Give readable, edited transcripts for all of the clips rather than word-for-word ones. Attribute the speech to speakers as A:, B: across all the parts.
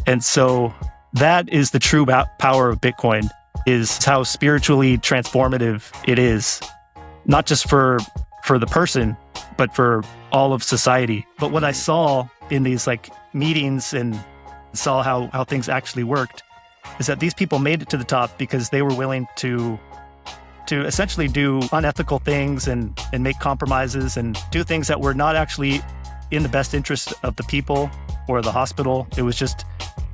A: And so that is the true power of Bitcoin, is how spiritually transformative it is, not just for the person, but for all of society. But what I saw in these like meetings and saw how things actually worked is that these people made it to the top because they were willing to essentially do unethical things and make compromises and do things that were not actually in the best interest of the people or the hospital. It was just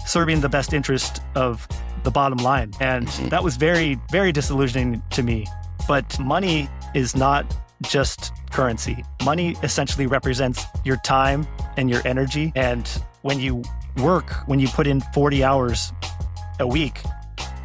A: serving the best interest of the bottom line. And that was very, very disillusioning to me. But money is not just currency. Money essentially represents your time and your energy. And when you work, when you put in 40 hours a week,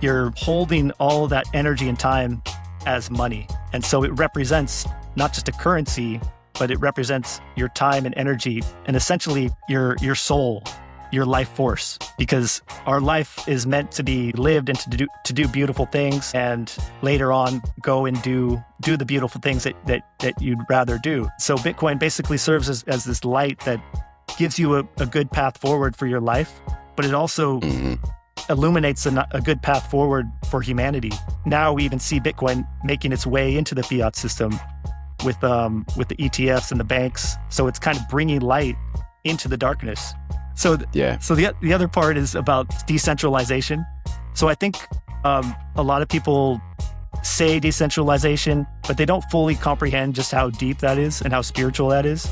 A: you're holding all that energy and time as money. And so it represents not just a currency, but it represents your time and energy and essentially your soul, your life force, because our life is meant to be lived and to do beautiful things, and later on go and do the beautiful things that you'd rather do. So Bitcoin basically serves as this light that gives you a good path forward for your life, but it also illuminates a good path forward for humanity. Now we even see Bitcoin making its way into the fiat system with the ETFs and the banks. So it's kind of bringing light into the darkness. So the other part is about decentralization. So I think a lot of people say decentralization, but they don't fully comprehend just how deep that is and how spiritual that is.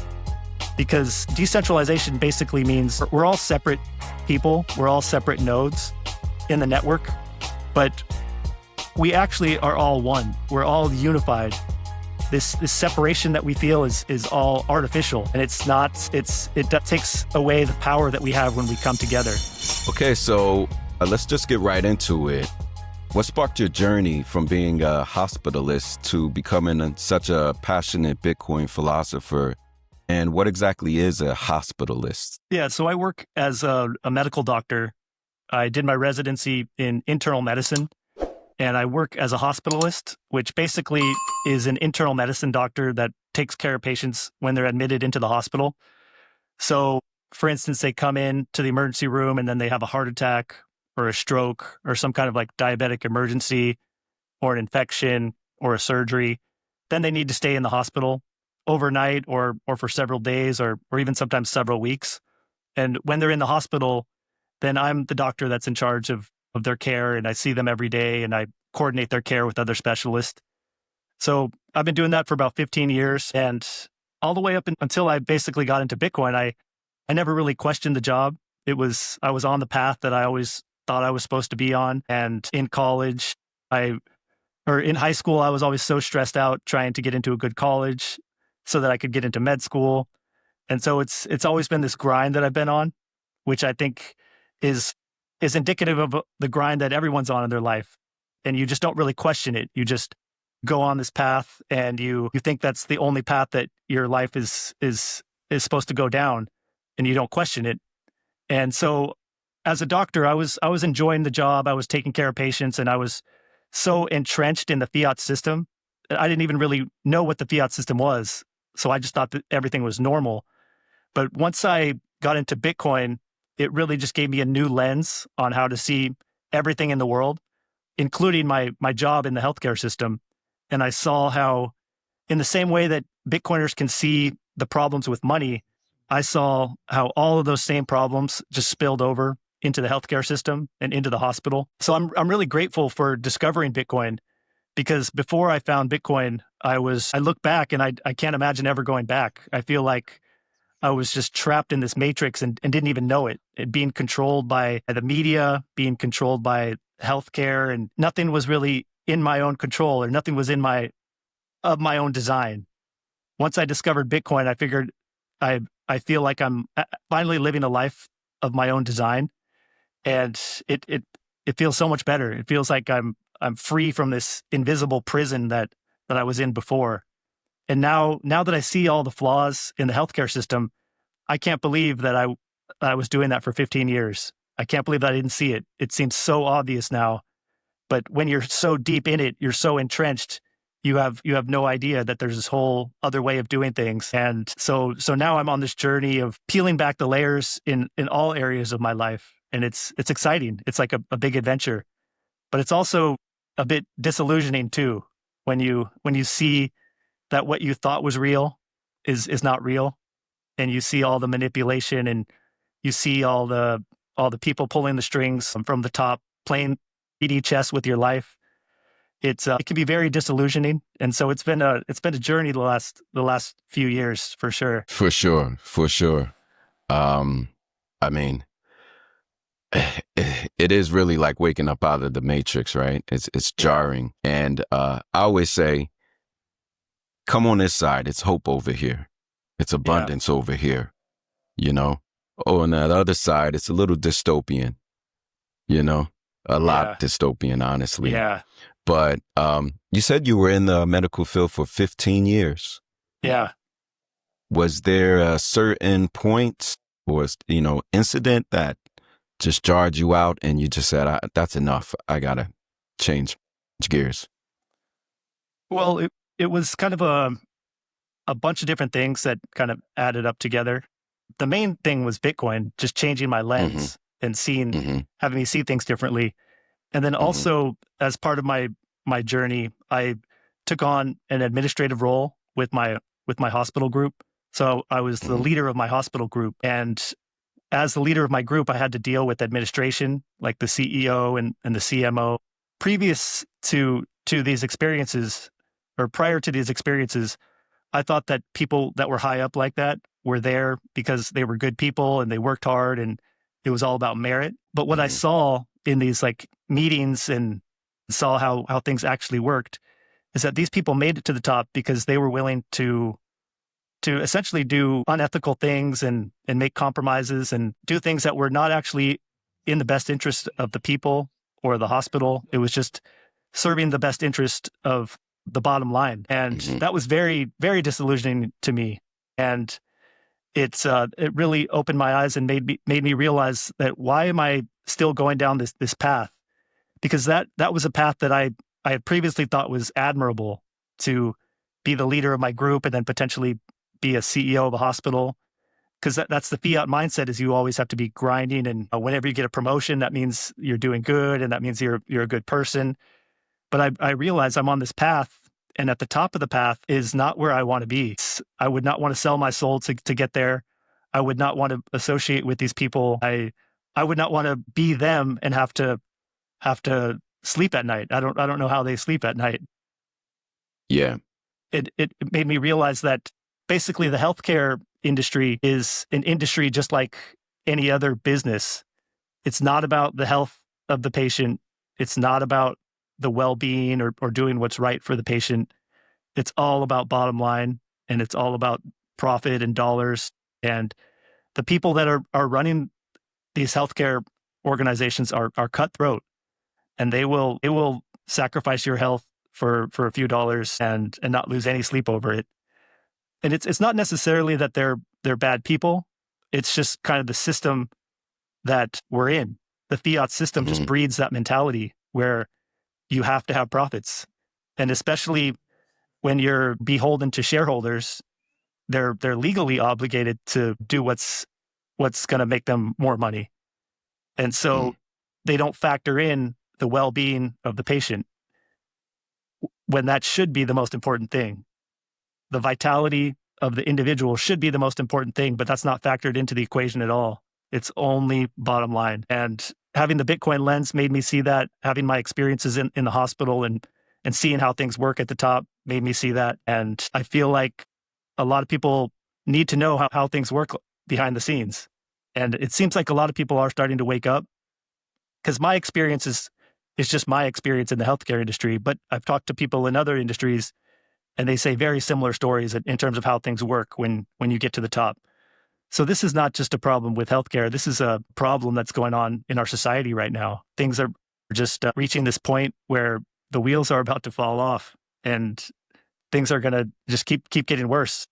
A: Because decentralization basically means we're all separate people, we're all separate nodes in the network, but we actually are all one. We're all unified. This separation that we feel is all artificial, and it's not. It takes away the power that we have when we come together.
B: Okay, so let's just get right into it. What sparked your journey from being a hospitalist to becoming such a passionate Bitcoin philosopher? And what exactly is a hospitalist?
A: Yeah, so I work as a medical doctor. I did my residency in internal medicine, and I work as a hospitalist, which basically is an internal medicine doctor that takes care of patients when they're admitted into the hospital. So, for instance, they come in to the emergency room and then they have a heart attack or a stroke or some kind of like diabetic emergency or an infection or a surgery. Then they need to stay in the hospital overnight or for several days or even sometimes several weeks. And when they're in the hospital, then I'm the doctor that's in charge of their care, and I see them every day and I coordinate their care with other specialists. So I've been doing that for about 15 years, and all the way up until I basically got into Bitcoin, I never really questioned the job. I was on the path that I always thought I was supposed to be on. And in college, in high school, I was always so stressed out trying to get into a good college so that I could get into med school. And so it's always been this grind that I've been on, which I think is indicative of the grind that everyone's on in their life. And you just don't really question it. You just go on this path and you think that's the only path that your life is supposed to go down, and you don't question it. And so as a doctor, I was enjoying the job. I was taking care of patients, and I was so entrenched in the fiat system that I didn't even really know what the fiat system was. So I just thought that everything was normal. But once I got into Bitcoin, it really just gave me a new lens on how to see everything in the world, including my job in the healthcare system. And I saw how, in the same way that Bitcoiners can see the problems with money, I saw how all of those same problems just spilled over into the healthcare system and into the hospital. So I'm really grateful for discovering Bitcoin, because before I found Bitcoin, I look back and I can't imagine ever going back. I feel like I was just trapped in this matrix and didn't even know it. Being controlled by the media, being controlled by healthcare, and nothing was really in my own control, or nothing was of my own design. Once I discovered Bitcoin, I figured I feel like I'm finally living a life of my own design, and it feels so much better. It feels like I'm free from this invisible prison that I was in before. And now that I see all the flaws in the healthcare system, I can't believe that I was doing that for 15 years. I can't believe that I didn't see it. It seems so obvious now. But when you're so deep in it, you're so entrenched, you have no idea that there's this whole other way of doing things. And so now I'm on this journey of peeling back the layers in all areas of my life. and it's exciting. It's like a big adventure, but it's also a bit disillusioning too when you see that what you thought was real is not real, and you see all the manipulation, and you see all the people pulling the strings from the top, playing 3D chess with your life. It can be very disillusioning, and so it's been a journey the last few years for sure.
B: For sure, for sure. I mean, it is really like waking up out of the matrix, right? It's
A: Yeah,
B: jarring. And I always say, come on this side, it's hope over here. It's
A: yeah,
B: abundance over here, you know? Oh, on that other side, it's a little dystopian, you know? A lot
A: yeah,
B: dystopian, honestly.
A: yeah,
B: But you said you were in the medical field for 15 years.
A: yeah.
B: Was there a certain point or, incident that just jarred you out and you just said, that's enough. I gotta change gears.
A: Well, it was kind of a bunch of different things that kind of added up together. The main thing was Bitcoin, just changing my
B: Mm-hmm.
A: lens and
B: Mm-hmm.
A: having me see things differently. And then
B: Mm-hmm.
A: also, as part of my journey, I took on an administrative role with my hospital group. So I was the
B: Mm-hmm.
A: leader of my hospital group, and as the leader of my group, I had to deal with administration, like the CEO and the CMO. Previous to these experiences, or prior to these experiences, I thought that people that were high up like that were there because they were good people and they worked hard and it was all about merit. But what I
B: Mm-hmm.
A: saw in these like meetings and saw how things actually worked is that these people made it to the top because they were willing to essentially do unethical things and make compromises and do things that were not actually in the best interest of the people or the hospital. It was just serving the best interest of the bottom line. And
B: Mm-hmm.
A: that was very, very disillusioning to me. And it really opened my eyes and made me realize that why am I still going down this path? Because that was a path that I had previously thought was admirable, to be the leader of my group and then potentially be a CEO of a hospital. Because that's the fiat mindset, is you always have to be grinding, and whenever you get a promotion, that means you're doing good and that means you're a good person. But I realize I'm on this path, and at the top of the path is not where I want to be. I would not want to sell my soul to get there. I would not want to associate with these people. I would not want to be them and have to sleep at night. I don't know how they sleep at night.
B: Yeah.
A: It made me realize that basically the healthcare industry is an industry just like any other business. It's not about the health of the patient. It's not about the well-being or doing what's right for the patient. It's all about bottom line, and it's all about profit and dollars. And the people that are running these healthcare organizations are cutthroat, and they will sacrifice your health for a few dollars and not lose any sleep over it. And it's not necessarily that they're bad people. It's just kind of the system that we're in. The fiat system just
B: Mm-hmm.
A: breeds that mentality where you have to have profits. And especially when you're beholden to shareholders, they're legally obligated to do what's going to make them more money. And so they don't factor in the well-being of the patient when that should be the most important thing. The vitality of the individual should be the most important thing, but that's not factored into the equation at all. It's only bottom line. And having the Bitcoin lens made me see that. Having my experiences in the hospital and seeing how things work at the top made me see that. And I feel like a lot of people need to know how things work behind the scenes. And it seems like a lot of people are starting to wake up, because my experience is just my experience in the healthcare industry. But I've talked to people in other industries, and they say very similar stories in terms of how things work when you get to the top. So this is not just a problem with healthcare. This is a problem that's going on in our society right now. Things are just reaching this point where the wheels are about to fall off, and things are going to just keep getting worse.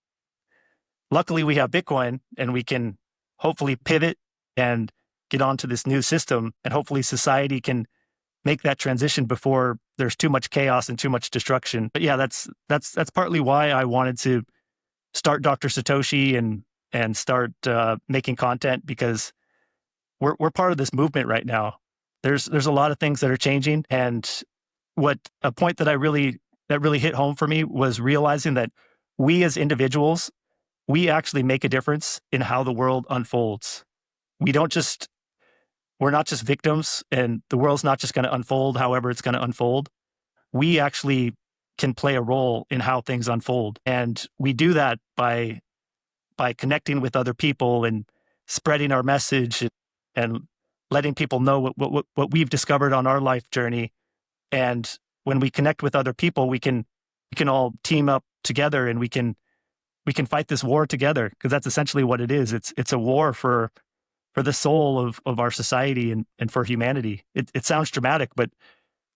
A: Luckily, we have Bitcoin, and we can hopefully pivot and get onto this new system, and hopefully society can make that transition before there's too much chaos and too much destruction. But yeah, that's partly why I wanted to start Dr. Satoshi and start making content, because we're part of this movement right now. There's a lot of things that are changing, and what a point that really hit home for me was realizing that we as individuals, we actually make a difference in how the world unfolds. We don't just we're not just victims, and the world's not just going to unfold however it's going to unfold. We actually can play a role in how things unfold, and we do that by connecting with other people and spreading our message and letting people know what we've discovered on our life journey. And when we connect with other people, we can all team up together, and we can fight this war together, because that's essentially what it is. It's a war for the soul of our society and for humanity. It sounds dramatic, but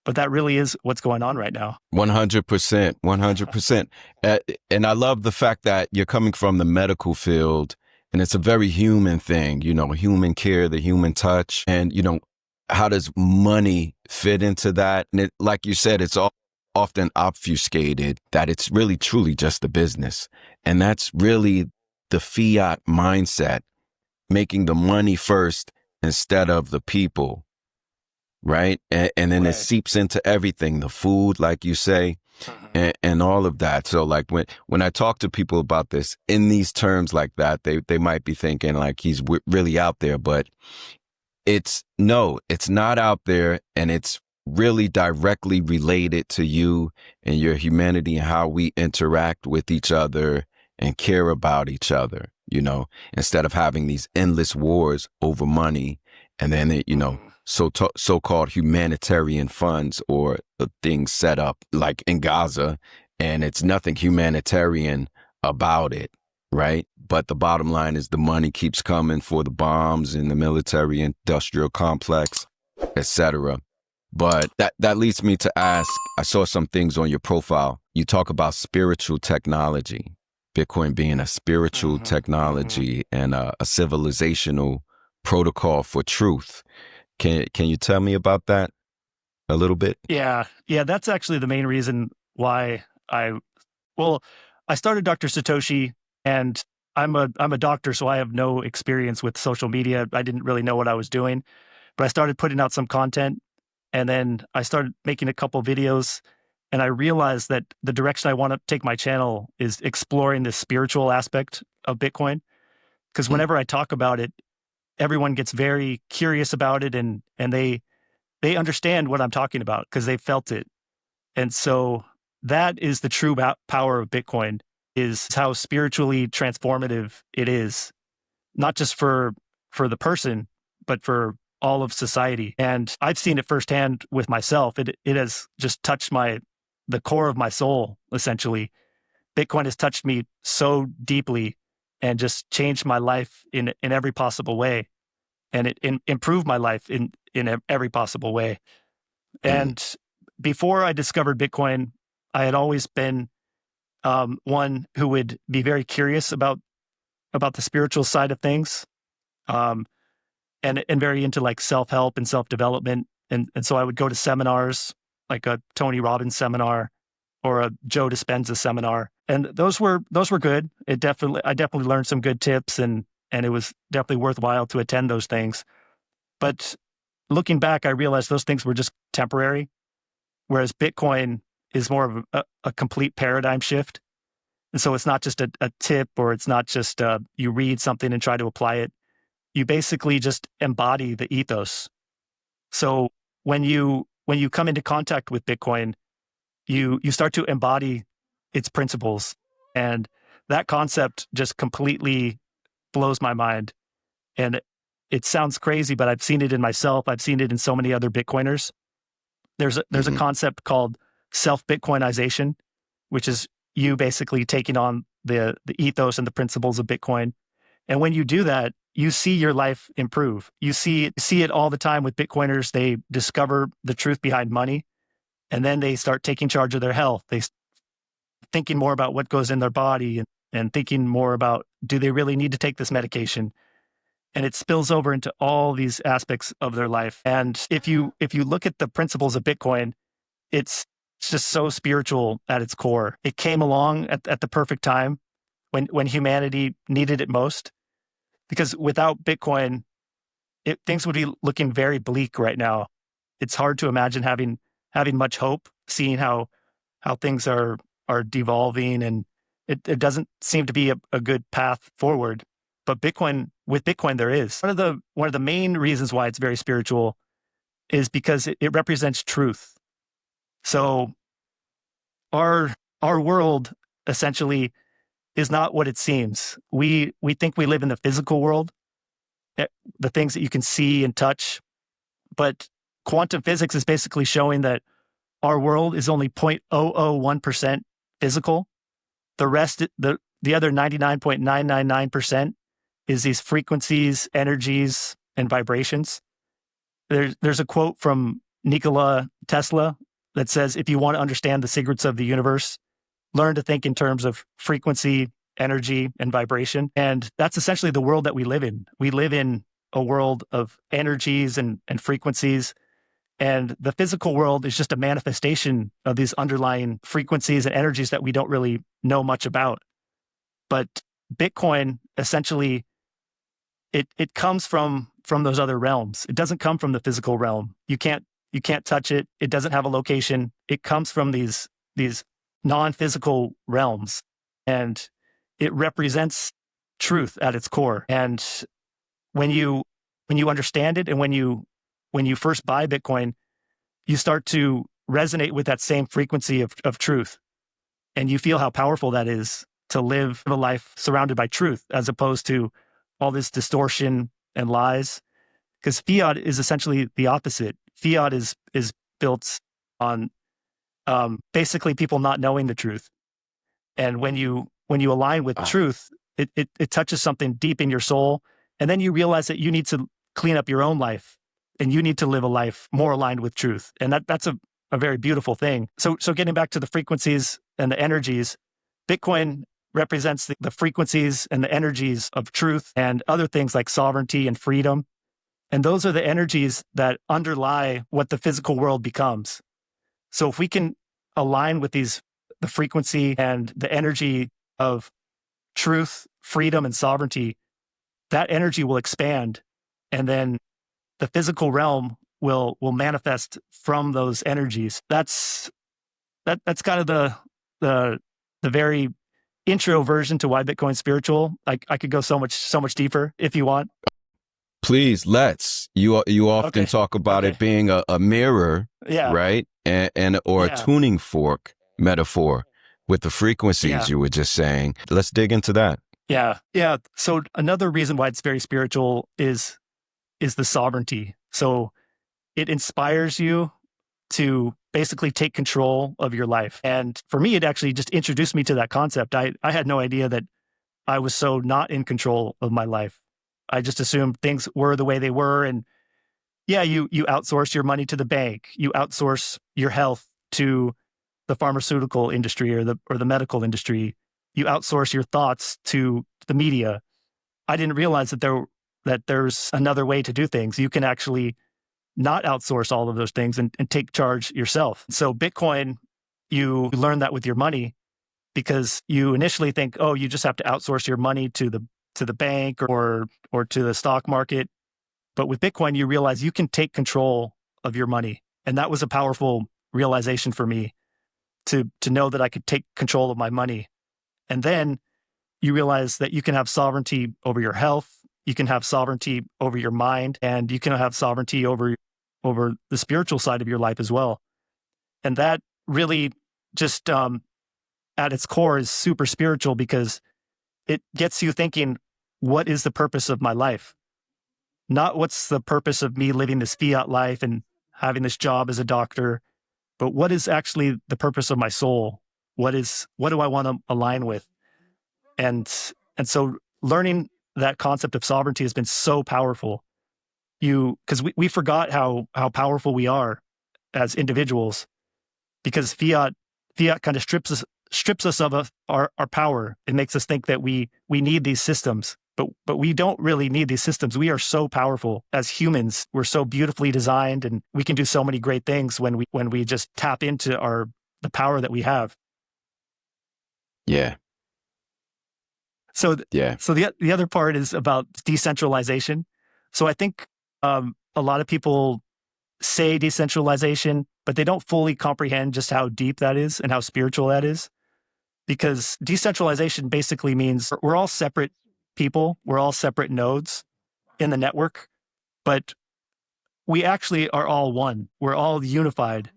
A: that really is what's going on right now.
B: 100%, 100%. And I love the fact that you're coming from the medical field, and it's a very human thing, human care, the human touch. And, how does money fit into that? And like you said, it's often obfuscated that it's really truly just a business. And that's really the fiat mindset, making the money first instead of the people. Right. And then it seeps into everything, the food, like you say, and all of that. So like when I talk to people about this in these terms like that, they might be thinking like he's really out there, but it's not out there. And it's really directly related to you and your humanity and how we interact with each other and care about each other, instead of having these endless wars over money. And then, so-called humanitarian funds or the things set up like in Gaza, and it's nothing humanitarian about it, right? But the bottom line is the money keeps coming for the bombs in the military industrial complex, etc. But that leads me to ask, I saw some things on your profile. You talk about spiritual technology, Bitcoin being a spiritual technology and a civilizational protocol for truth. Can you tell me about that a little bit?
A: Yeah, that's actually the main reason why I started Dr. Satoshi, and I'm a doctor, so I have no experience with social media. I didn't really know what I was doing, but I started putting out some content, and then I started making a couple videos, and I realized that the direction I want to take my channel is exploring the spiritual aspect of Bitcoin. Because whenever I talk about it, everyone gets very curious about it, and they understand what I'm talking about because they felt it. And so that is the true power of Bitcoin, is how spiritually transformative it is, not just for the person, but for all of society. And I've seen it firsthand with myself. It has just touched the core of my soul, essentially. Bitcoin has touched me so deeply and just changed my life in every possible way. And it improved my life in every possible way. And before I discovered Bitcoin, I had always been one who would be very curious about the spiritual side of things, and very into like self-help and self-development. And so I would go to seminars, like a Tony Robbins seminar or a Joe Dispenza seminar. And those were good. I definitely learned some good tips, and it was definitely worthwhile to attend those things. But looking back, I realized those things were just temporary, whereas Bitcoin is more of a complete paradigm shift. And so it's not just a tip, or it's not just you read something and try to apply it. You basically just embody the ethos. So when you come into contact with Bitcoin, you start to embody its principles. And that concept just completely blows my mind. And it sounds crazy, but I've seen it in myself. I've seen it in so many other Bitcoiners. There's a concept called self-Bitcoinization, which is you basically taking on the ethos and the principles of Bitcoin. And when you do that, you see your life improve. You see it all the time with Bitcoiners. They discover the truth behind money, and then they start taking charge of their health. They thinking more about what goes in their body, and thinking more about, do they really need to take this medication? And it spills over into all these aspects of their life. And if you look at the principles of Bitcoin, it's just so spiritual at its core. It came along at the perfect time when humanity needed it most. Because without Bitcoin, things would be looking very bleak right now. It's hard to imagine having much hope, seeing how things are devolving, and it doesn't seem to be a good path forward. But with Bitcoin, there is. One of the main reasons why it's very spiritual is because it represents truth. So our world essentially is not what it seems. We think we live in the physical world, the things that you can see and touch, but quantum physics is basically showing that our world is only 0.001% physical. The rest, the other 99.999% is these frequencies, energies, and vibrations. There's a quote from Nikola Tesla that says, if you want to understand the secrets of the universe, learn to think in terms of frequency, energy, and vibration. And that's essentially the world that we live in. We live in a world of energies and frequencies. And the physical world is just a manifestation of these underlying frequencies and energies that we don't really know much about. But Bitcoin essentially, it comes from those other realms. It doesn't come from the physical realm. You can't touch it. It doesn't have a location. It comes from these non-physical realms, and it represents truth at its core. And when you understand it, and when you first buy Bitcoin, you start to resonate with that same frequency of truth, and you feel how powerful that is to live a life surrounded by truth, as opposed to all this distortion and lies. Because fiat is essentially the opposite. Fiat is built on basically people not knowing the truth. And when you align with truth, it touches something deep in your soul, and then you realize that you need to clean up your own life, and you need to live a life more aligned with truth. And that's a very beautiful thing. So getting back to the frequencies and the energies, Bitcoin represents the frequencies and the energies of truth and other things like sovereignty and freedom. And those are the energies that underlie what the physical world becomes. So if we can align with the frequency and the energy of truth, freedom, and sovereignty, that energy will expand, and then the physical realm will manifest from those energies. That's kind of the very intro version to why Bitcoin's spiritual. I could go so much deeper if you want.
B: Please, let's. You often talk about it being a mirror, right? Or a tuning fork metaphor with the frequencies you were just saying. Let's dig into that.
A: Yeah. So another reason why it's very spiritual is the sovereignty. So it inspires you to basically take control of your life. And for me, it actually just introduced me to that concept. I had no idea that I was so not in control of my life. I just assumed things were the way they were. And you outsource your money to the bank. You outsource your health to the pharmaceutical industry or the medical industry. You outsource your thoughts to the media. I didn't realize that there's another way to do things. You can actually not outsource all of those things and take charge yourself. So Bitcoin, you learn that with your money, because you initially think, oh, you just have to outsource your money to the bank or to the stock market. But with Bitcoin, you realize you can take control of your money. And that was a powerful realization for me, to know that I could take control of my money. And then you realize that you can have sovereignty over your health, you can have sovereignty over your mind, and you can have sovereignty over the spiritual side of your life as well. And that really just at its core is super spiritual, because it gets you thinking, what is the purpose of my life? Not what's the purpose of me living this fiat life and having this job as a doctor, but what is actually the purpose of my soul? What do I want to align with? And so learning that concept of sovereignty has been so powerful. Because we forgot how powerful we are as individuals, because fiat kind of strips us of our power. It makes us think that we need these systems, but we don't really need these systems. We are so powerful as humans. We're so beautifully designed, and we can do so many great things when we just tap into the power that we have.
B: Yeah.
A: So the other part is about decentralization. So I think A lot of people say decentralization, but they don't fully comprehend just how deep that is and how spiritual that is. Because decentralization basically means we're all separate people, we're all separate nodes in the network, but we actually are all one. We're all unified.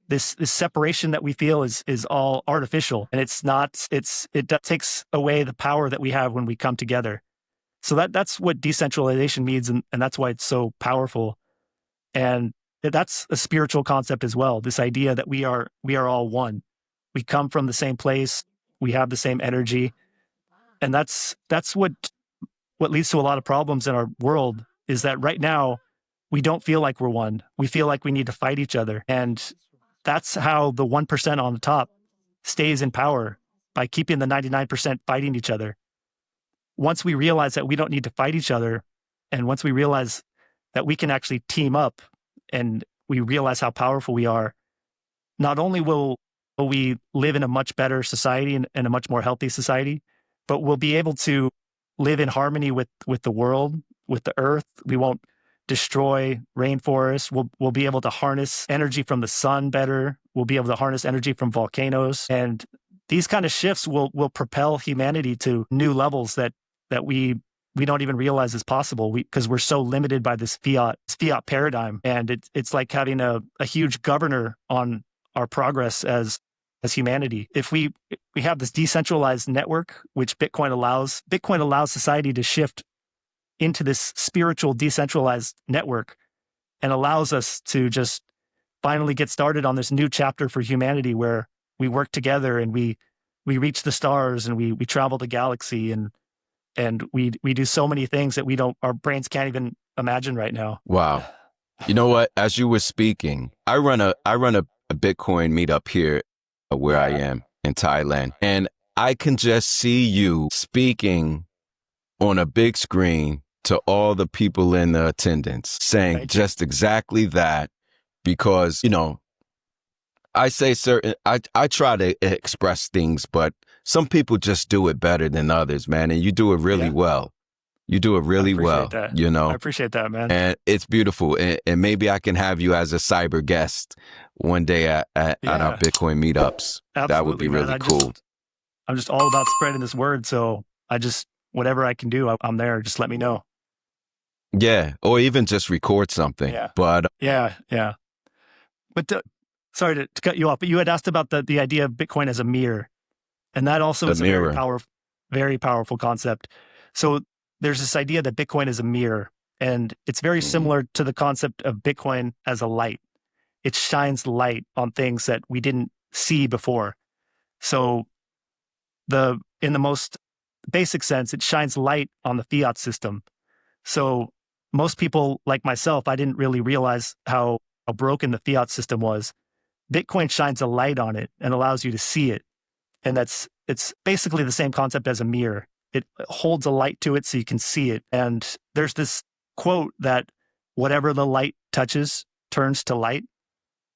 A: This separation that we feel is all artificial, and it's not. It takes away the power that we have when we come together. So that's what decentralization means, and that's why it's so powerful. And that's a spiritual concept as well. This idea that we are all one. We come from the same place. We have the same energy, and that's what leads to a lot of problems in our world. Is that right now we don't feel like we're one. We feel like we need to fight each other, and that's how the 1% on the top stays in power, by keeping the 99% fighting each other. Once we realize that we don't need to fight each other, and once we realize that we can actually team up, and we realize how powerful we are, not only will we live in a much better society and a much more healthy society, but we'll be able to live in harmony with the world, with the earth. We won't destroy rainforests. We'll be able to harness energy from the sun better. We'll be able to harness energy from volcanoes. And these kind of shifts will propel humanity to new levels that we don't even realize is possible, because we're so limited by this fiat paradigm. And it's like having a huge governor on our progress as humanity. If we have this decentralized network, which Bitcoin allows society to shift into this spiritual decentralized network, and allows us to just finally get started on this new chapter for humanity, where we work together and we reach the stars, and we travel the galaxy, and we do so many things that our brains can't even imagine right now.
B: Wow. You know what? As you were speaking, I run a Bitcoin meetup here where I am in Thailand, and I can just see you speaking on a big screen to all the people in the attendance, saying just exactly that. Because, I say I try to express things, but some people just do it better than others, man. And you do it really well. You do it really well,
A: that. I appreciate that, man.
B: And it's beautiful. And maybe I can have you as a cyber guest one day at our Bitcoin meetups.
A: Absolutely,
B: that would be really cool.
A: I'm just all about spreading this word. So whatever I can do, I'm there. Just let me know.
B: Yeah. Or even just record something. But
A: yeah. But sorry to cut you off, but you had asked about the idea of Bitcoin as a mirror. And that also is a very powerful concept. So there's this idea that Bitcoin is a mirror, and it's very similar to the concept of Bitcoin as a light. It shines light on things that we didn't see before. So in the most basic sense, it shines light on the fiat system. So most people like myself, I didn't really realize how broken the fiat system was. Bitcoin shines a light on it and allows you to see it. And it's basically the same concept as a mirror. It holds a light to it so you can see it. And there's this quote that whatever the light touches turns to light.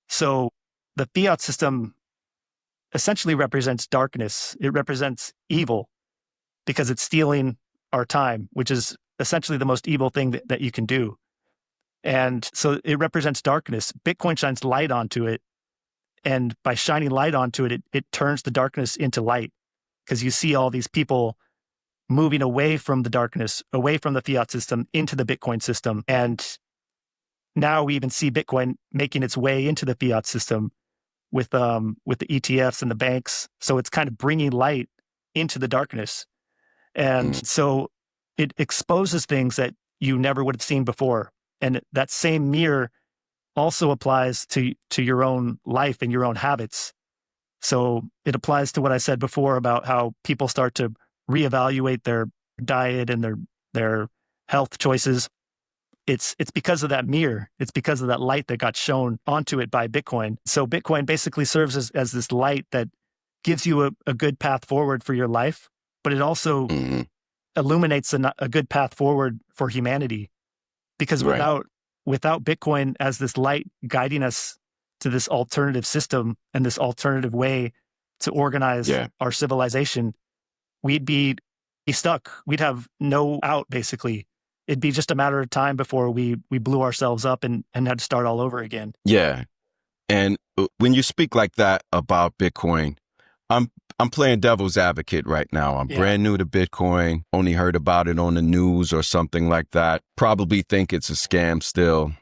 A: So the fiat system essentially represents darkness. It represents evil, because it's stealing our time, which is essentially the most evil thing that you can do. And so it represents darkness. Bitcoin shines light onto it. And by shining light onto it, it turns the darkness into light, because you see all these people moving away from the darkness, away from the fiat system, into the Bitcoin system. And now we even see Bitcoin making its way into the fiat system with the ETFs and the banks. So it's kind of bringing light into the darkness. And so it exposes things that you never would have seen before. And that same mirror also applies to your own life and your own habits. So it applies to what I said before about how people start to reevaluate their diet and their health choices. It's because of that mirror. It's because of that light that got shown onto it by Bitcoin. So Bitcoin basically serves as this light that gives you a good path forward for your life, but it also illuminates a good path forward for humanity. Because without Bitcoin as this light guiding us to this alternative system and this alternative way to organize our civilization, we'd be stuck. We'd have no out, basically. it'd be just a matter of time before we blew ourselves up and had to start all over again.
B: Yeah. And when you speak like that about Bitcoin, I'm I'm playing devil's advocate right now. I'm brand new to Bitcoin, only heard about it on the news or something like that. Probably think it's a scam still.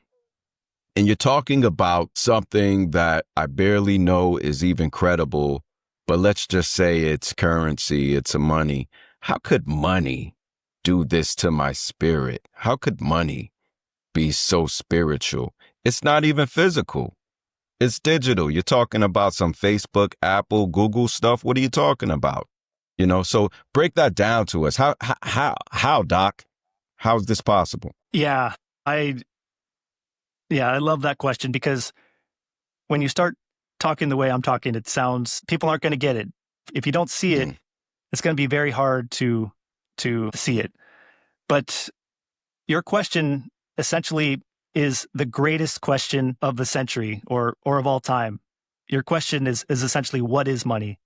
B: And you're talking about something that I barely know is even credible, but let's just say it's currency, it's a money. How could money do this to my spirit? How could money be so spiritual? It's not even physical. It's digital. You're talking about some Facebook, Apple, Google stuff. What are you talking about? So break that down to us. How, Doc? How is this possible?
A: Yeah, I love that question, because when you start talking the way I'm talking, it sounds, people aren't going to get it. If you don't see it, it's going to be very hard to see it. But your question essentially is the greatest question of the century or of all time. Your question is essentially, what is money?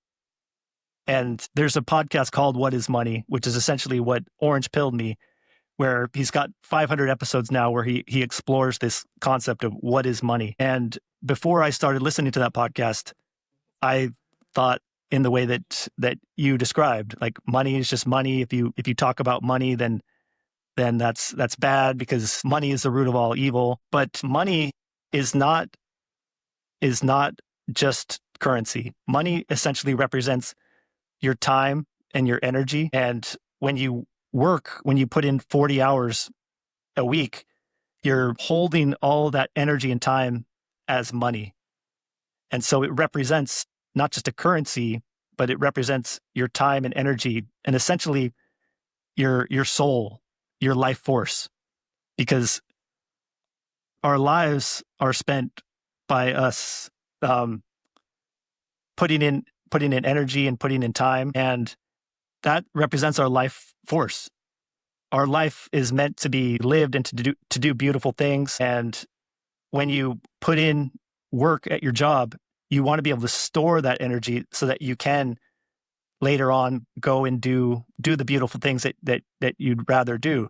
A: And there's a podcast called What is Money, which is essentially what orange pilled me, where he's got 500 episodes now where he explores this concept of what is money. And before I started listening to that podcast, I thought in the way that you described, like money is just money. If you talk about money, then that's bad, because money is the root of all evil. But money is not just currency. Money essentially represents your time and your energy. And when you put in 40 hours a week, you're holding all that energy and time as money. And so it represents not just a currency, but it represents your time and energy, and essentially your soul, your life force, because our lives are spent by us putting in energy and putting in time, and that represents our life force. Our life is meant to be lived and to do beautiful things. And when you put in work at your job, you want to be able to store that energy so that you can later on go and do the beautiful things that you'd rather do.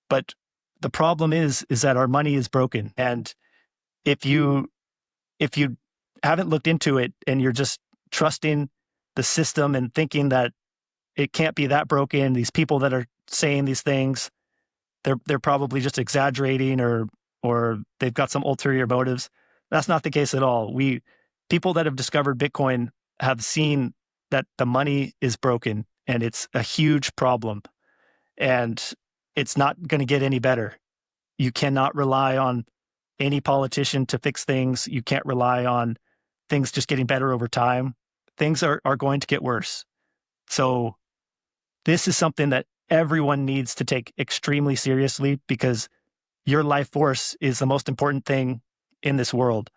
A: But the problem is that our money is broken. And if you haven't looked into it and you're just trusting the system and thinking that it can't be that broken, these people that are saying these things, they're probably just exaggerating, or they've got some ulterior motives. That's not the case at all. People that have discovered Bitcoin have seen that the money is broken, and it's a huge problem, and it's not going to get any better. You cannot rely on any politician to fix things. You can't rely on things just getting better over time. Things are going to get worse. So this is something that everyone needs to take extremely seriously, because your life force is the most important thing in this world.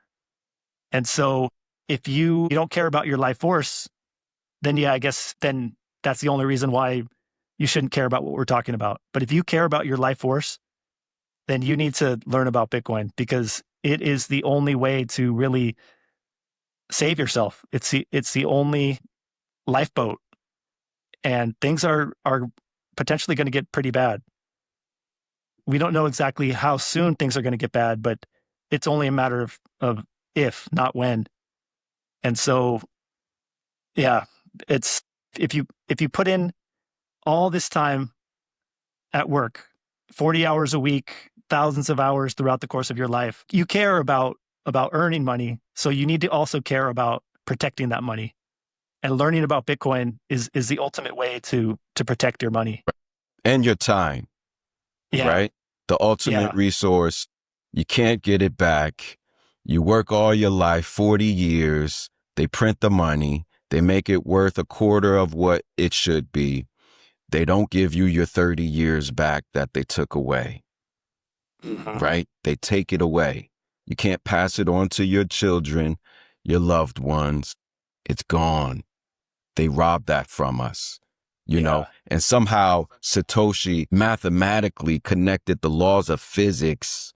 A: And so if you don't care about your life force, then I guess then that's the only reason why you shouldn't care about what we're talking about. But if you care about your life force, then you need to learn about Bitcoin, because it is the only way to really save yourself. It's the only lifeboat, and things are potentially going to get pretty bad. We don't know exactly how soon things are going to get bad, but it's only a matter of if, not when. And so, yeah, it's if you put in all this time at work, 40 hours a week, thousands of hours throughout the course of your life, you care about earning money. So you need to also care about protecting that money. And learning about Bitcoin is the ultimate way to protect your money.
B: And your time, right? The ultimate resource. You can't get it back. You work all your life, 40 years. They print the money. They make it worth a quarter of what it should be. They don't give you your 30 years back that they took away, right? They take it away. You can't pass it on to your children, your loved ones. It's gone. They robbed that from us, you know, and somehow Satoshi mathematically connected the laws of physics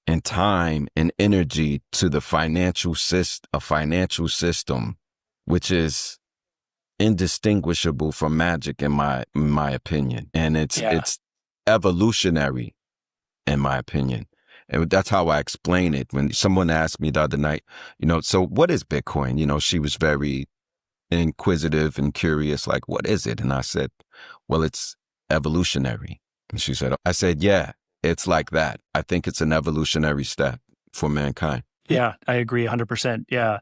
B: and time and energy to the financial system, which is indistinguishable from magic in my opinion. And it's evolutionary, in my opinion. And that's how I explain it. When someone asked me the other night, so what is Bitcoin? She was very inquisitive and curious, like, what is it? And I said, well, it's evolutionary. And she said, I said, yeah, it's like that. I think it's an evolutionary step for mankind.
A: Yeah, I agree 100%. Yeah.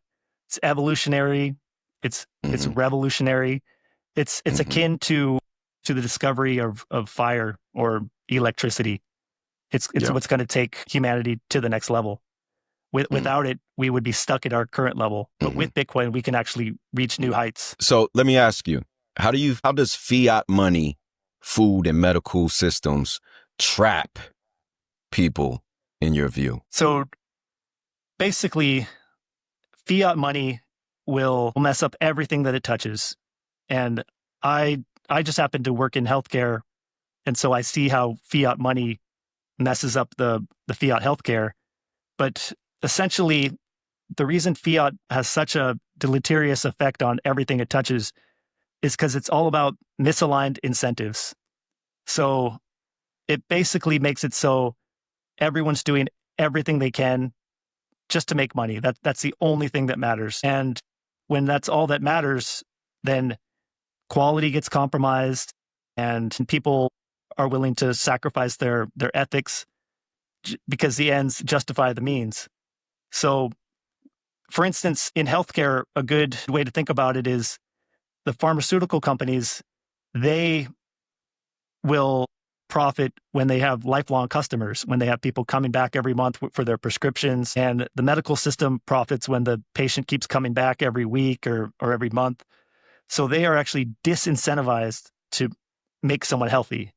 A: It's evolutionary. It's revolutionary. It's akin to the discovery of fire or electricity. It's what's going to take humanity to the next level. Without it, we would be stuck at our current level. But with Bitcoin, we can actually reach new heights.
B: So let me ask you, how does fiat money, food, and medical systems trap people in your view?
A: So basically, fiat money will mess up everything that it touches. And I just happen to work in healthcare, and so I see how fiat money messes up the fiat healthcare. But essentially, the reason fiat has such a deleterious effect on everything it touches is because it's all about misaligned incentives. So it basically makes it so everyone's doing everything they can just to make money. That's the only thing that matters. And when that's all that matters, then quality gets compromised, and people are willing to sacrifice their ethics because the ends justify the means. So, for instance, in healthcare, a good way to think about it is the pharmaceutical companies, they will profit when they have lifelong customers, when they have people coming back every month for their prescriptions. And the medical system profits when the patient keeps coming back every week or every month. So they are actually disincentivized to make someone healthy.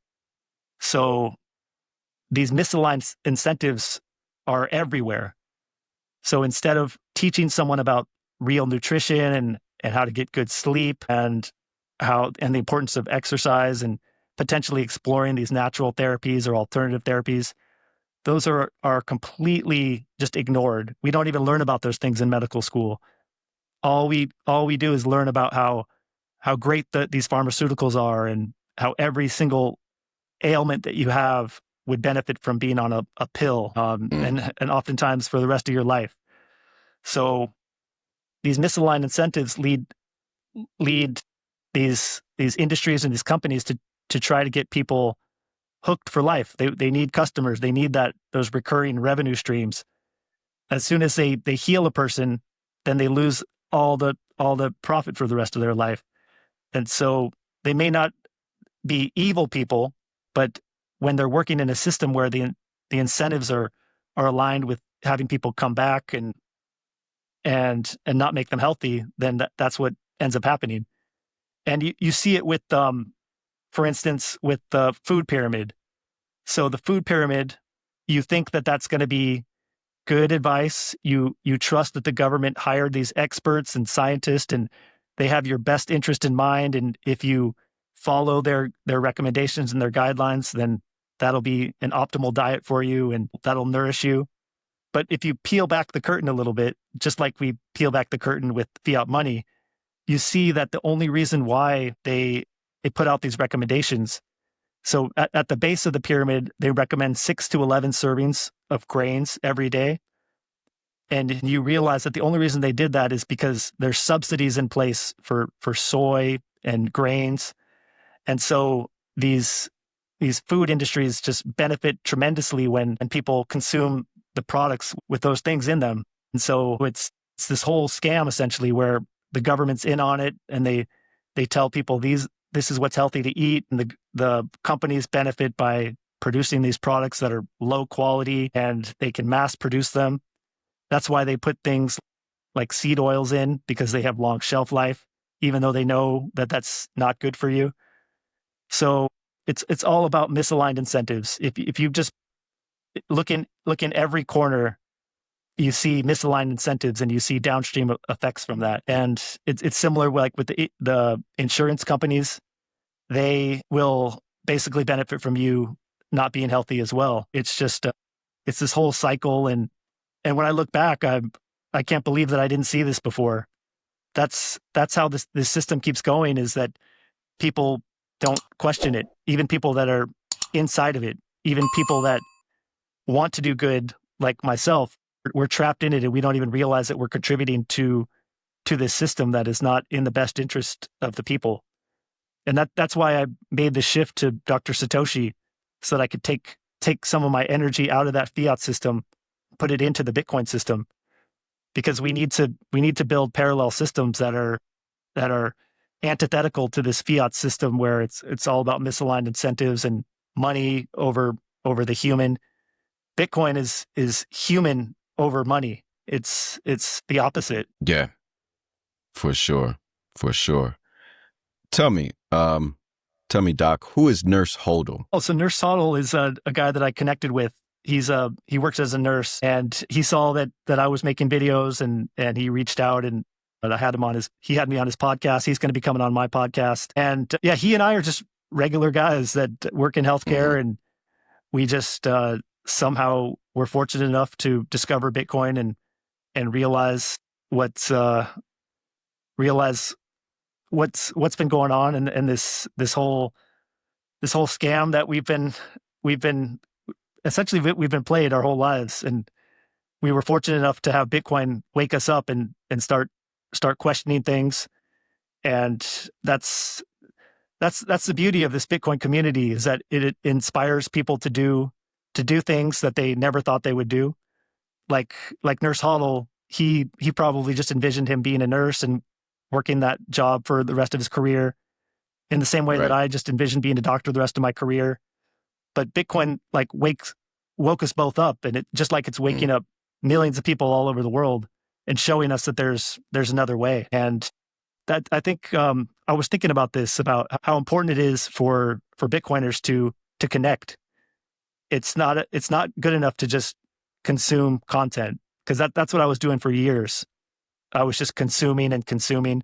A: So these misaligned incentives are everywhere. So instead of teaching someone about real nutrition and how to get good sleep and the importance of exercise and potentially exploring these natural therapies or alternative therapies, those are completely just ignored. We don't even learn about those things in medical school. All we do is learn about how great these pharmaceuticals are and how every single ailment that you have would benefit from being on a pill, and oftentimes for the rest of your life. So these misaligned incentives lead these industries and these companies to try to get people hooked for life. They need customers. They need those recurring revenue streams. As soon as they heal a person, then they lose all the profit for the rest of their life. And so they may not be evil people, but when they're working in a system where the incentives are aligned with having people come back and not make them healthy, then that's what ends up happening. And you see it with, for instance, with the food pyramid. So the food pyramid, you think that that's going to be good advice. You trust that the government hired these experts and scientists, and they have your best interest in mind. And if you follow their recommendations and their guidelines, then that'll be an optimal diet for you and that'll nourish you. But if you peel back the curtain a little bit, just like we peel back the curtain with fiat money, you see that the only reason why they put out these recommendations. So at the base of the pyramid, they recommend 6 to 11 servings of grains every day. And you realize that the only reason they did that is because there's subsidies in place for soy and grains. And so these food industries just benefit tremendously when people consume the products with those things in them. And so it's this whole scam essentially where the government's in on it and they tell people this is what's healthy to eat, and the companies benefit by producing these products that are low quality and they can mass produce them. That's why they put things like seed oils in, because they have long shelf life, even though they know that that's not good for you. So it's all about misaligned incentives. If you just look in every corner, you see misaligned incentives and you see downstream effects from that. And it's similar like with the insurance companies. They will basically benefit from you not being healthy as well. It's just it's this whole cycle. And when I look back, I can't believe that I didn't see this before. That's how this system keeps going, is that people don't question it. Even people that are inside of it. Even people that want to do good, like myself, we're trapped in it and we don't even realize that we're contributing to this system that is not in the best interest of the people. And that's why I made the shift to Dr. Satoshi, so that I could take some of my energy out of that fiat system, put it into the Bitcoin system, because we need to build parallel systems that are antithetical to this fiat system, where it's all about misaligned incentives and money over the human. Bitcoin is human over money. It's the opposite.
B: Yeah, for sure. For sure. Tell me, Doc, who is Nurse Hodel?
A: Oh, so Nurse Hodel is a guy that I connected with. He works as a nurse, and he saw that I was making videos, and he reached out, and I had him he had me on his podcast. He's going to be coming on my podcast. And yeah, he and I are just regular guys that work in healthcare, and we just somehow were fortunate enough to discover Bitcoin and realize what's been going on, and this whole scam that we've been essentially we've been played our whole lives. And we were fortunate enough to have Bitcoin wake us up and start questioning things. And that's the beauty of this Bitcoin community, is that it inspires people to do things that they never thought they would do. Like Nurse Hodel, he probably just envisioned him being a nurse and working that job for the rest of his career, in the same way that I just envisioned being a doctor the rest of my career. But Bitcoin woke us both up, and it just like it's waking up millions of people all over the world and showing us that there's another way. And that, I think, I was thinking about this, about how important it is for Bitcoiners to connect. It's not good enough to just consume content, because that's what I was doing for years. I was just consuming and consuming.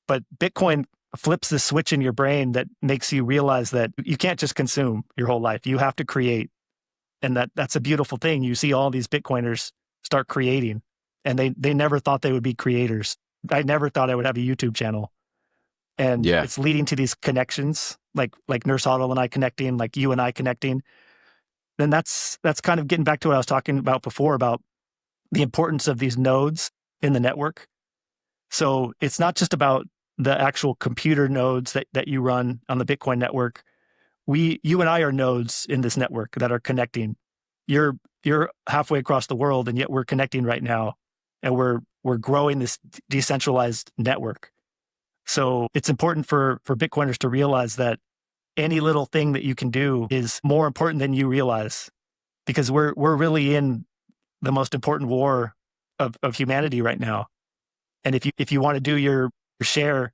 A: But Bitcoin flips the switch in your brain that makes you realize that you can't just consume your whole life. You have to create. And that's a beautiful thing. You see all these Bitcoiners start creating, and they never thought they would be creators. I never thought I would have a YouTube channel. And it's leading to these connections, like Nurse Hodel and I connecting, like you and I connecting. Then that's kind of getting back to what I was talking about before, about the importance of these nodes in the network. So it's not just about the actual computer nodes that you run on the Bitcoin network. You and I are nodes in this network that are connecting. You're halfway across the world, and yet we're connecting right now, and we're growing this decentralized network. So it's important for Bitcoiners to realize that any little thing that you can do is more important than you realize, because we're really in the most important war of humanity right now. And if you want to do your share,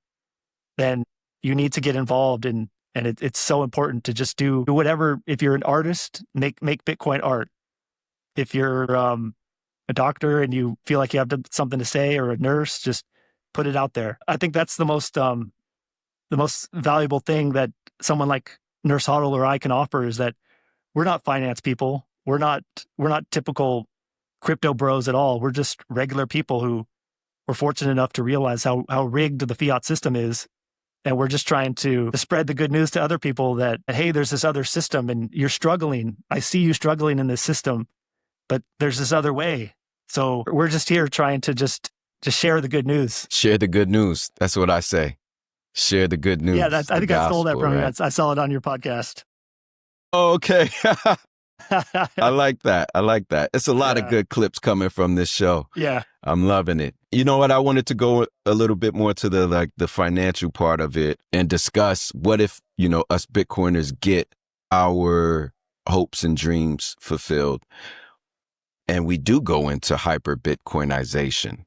A: then you need to get involved, and it's so important to just do whatever. If you're an artist, make Bitcoin art. If you're a doctor and you feel like you have something to say, or a nurse, just put it out there. I think that's the most valuable thing that someone like Nurse Hodel or I can offer, is that we're not finance people. We're not typical crypto bros at all. We're just regular people who were fortunate enough to realize how rigged the fiat system is. And we're just trying to spread the good news to other people that, hey, there's this other system and you're struggling. I see you struggling in this system, but there's this other way. So we're just here trying to just share the good news.
B: Share the good news. That's what I say. Share the good news.
A: Yeah, I think I stole that from you. I saw it on your podcast.
B: Okay. I like that. It's a lot of good clips coming from this show.
A: Yeah.
B: I'm loving it. You know what? I wanted to go a little bit more to the financial part of it and discuss what if, us Bitcoiners get our hopes and dreams fulfilled, and we do go into hyper-bitcoinization.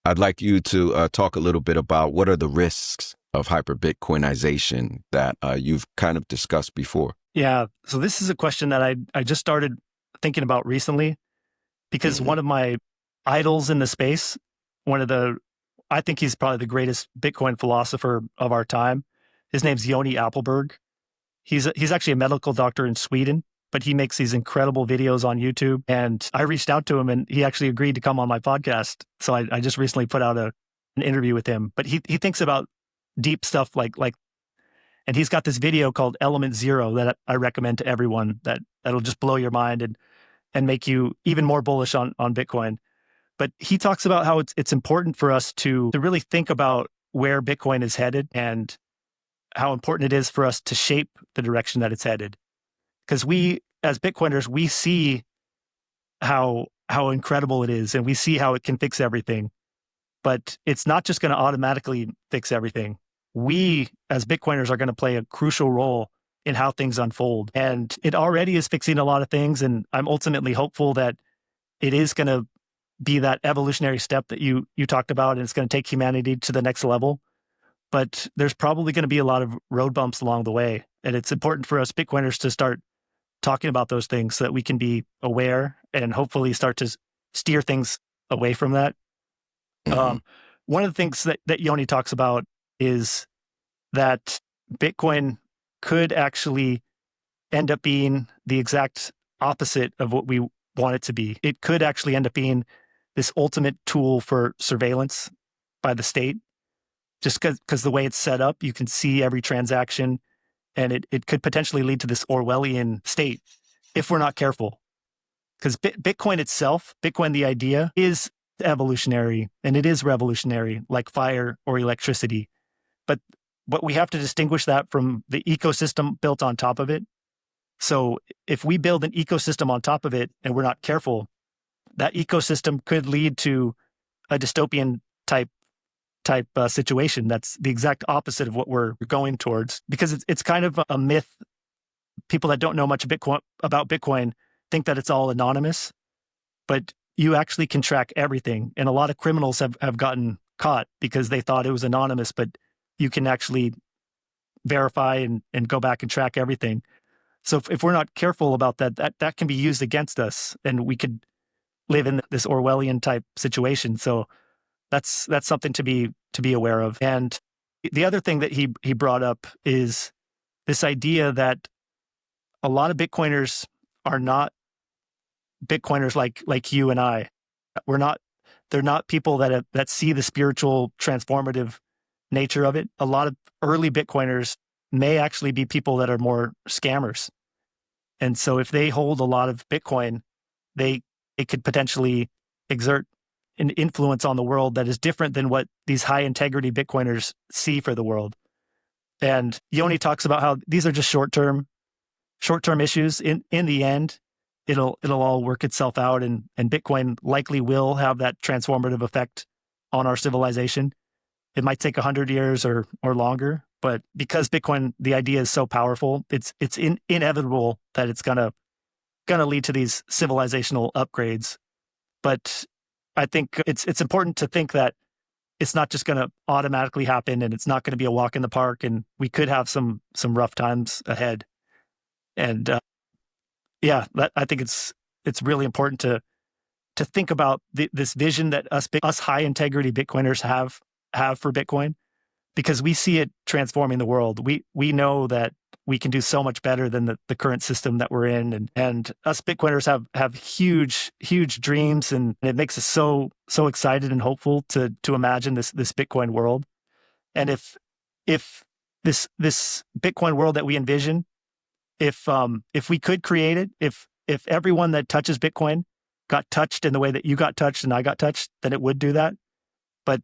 B: I'd like you to talk a little bit about what are the risks of hyper-bitcoinization that you've kind of discussed before.
A: Yeah. So this is a question that I just started thinking about recently, because one of my idols in the space, I think he's probably the greatest Bitcoin philosopher of our time. His name's Yoni Appelberg. He's actually a medical doctor in Sweden, but he makes these incredible videos on YouTube. And I reached out to him, and he actually agreed to come on my podcast. So I just recently put out an interview with him. But he thinks about deep stuff like, And he's got this video called Element Zero that I recommend to everyone that'll just blow your mind and make you even more bullish on Bitcoin. But he talks about how it's important for us to really think about where Bitcoin is headed and how important it is for us to shape the direction that it's headed. Because we, as Bitcoiners, we see how incredible it is, and we see how it can fix everything. But it's not just going to automatically fix everything. We, as Bitcoiners, are going to play a crucial role in how things unfold. And it already is fixing a lot of things. And I'm ultimately hopeful that it is going to be that evolutionary step that you talked about, and it's going to take humanity to the next level. But there's probably going to be a lot of road bumps along the way. And it's important for us Bitcoiners to start talking about those things so that we can be aware and hopefully start to steer things away from that. One of the things that Yoni talks about is that Bitcoin could actually end up being the exact opposite of what we want it to be. It could actually end up being this ultimate tool for surveillance by the state, just because the way it's set up, you can see every transaction, and it could potentially lead to this Orwellian state if we're not careful. Because Bitcoin itself, Bitcoin, the idea, is evolutionary and it is revolutionary, like fire or electricity. But we have to distinguish that from the ecosystem built on top of it. So if we build an ecosystem on top of it and we're not careful, that ecosystem could lead to a dystopian type situation that's the exact opposite of what we're going towards. Because it's kind of a myth. People that don't know much about Bitcoin think that it's all anonymous, but you actually can track everything. And a lot of criminals have gotten caught because they thought it was anonymous, but you can actually verify and go back and track everything. So if we're not careful about that can be used against us, and we could live in this Orwellian type situation. So that's something to be aware of. And the other thing that he brought up is this idea that a lot of Bitcoiners are not Bitcoiners like you and I. They're not people that see the spiritual transformative nature of it. A lot of early Bitcoiners may actually be people that are more scammers. And so if they hold a lot of Bitcoin, it could potentially exert an influence on the world that is different than what these high integrity Bitcoiners see for the world. And Yoni talks about how these are just short-term issues. In the end, it'll all work itself out, and Bitcoin likely will have that transformative effect on our civilization. It might take 100 years or longer, but because Bitcoin, the idea is so powerful, it's inevitable that it's gonna lead to these civilizational upgrades. But I think it's important to think that it's not just going to automatically happen, and it's not going to be a walk in the park, and we could have some rough times ahead. And I think it's really important to think about this vision that us high integrity Bitcoiners have for Bitcoin, because we see it transforming the world. We know that we can do so much better than the current system that we're in, and us Bitcoiners have huge dreams, and it makes us so excited and hopeful to imagine this Bitcoin world. And if this Bitcoin world that we envision, if we could create it, if everyone that touches Bitcoin got touched in the way that you got touched and I got touched, then it would do that. But